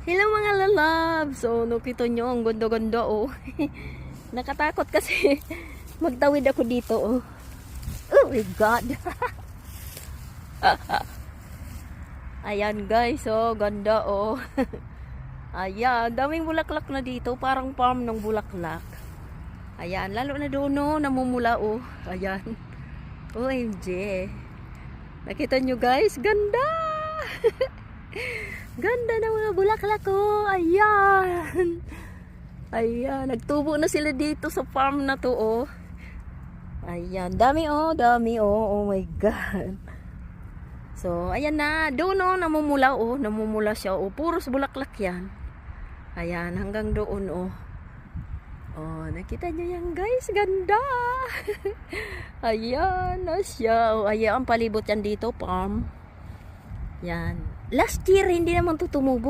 Hello mga lalab! So, nakita nyo ang gondo-gondo oh. Nakatakot kasi magtawid ako dito oh. Oh my God! Ayan guys, oh, ganda oh. Ayan, daming bulaklak na dito. Parang farm ng bulaklak. Ayan, lalo na doon oh, namumula oh. Ayan. OMG. Nakita nyo guys, ganda! Ganda ng mga bulaklak ko. Ayan. Ayan. Nagtubo na sila dito sa farm na to oh. Ayan. Dami oh. Dami oh. Oh my God. So, ayan na. Doon oh. Namumula oh. Namumula siya oh. Puros bulaklak yan. Ayan. Hanggang doon oh. Oh, nakita nyo yan guys. Ganda. Ayan na siya. Oh, ayan. Palibot yan dito. Farm. Yan. Last year, hindi naman to tumubo.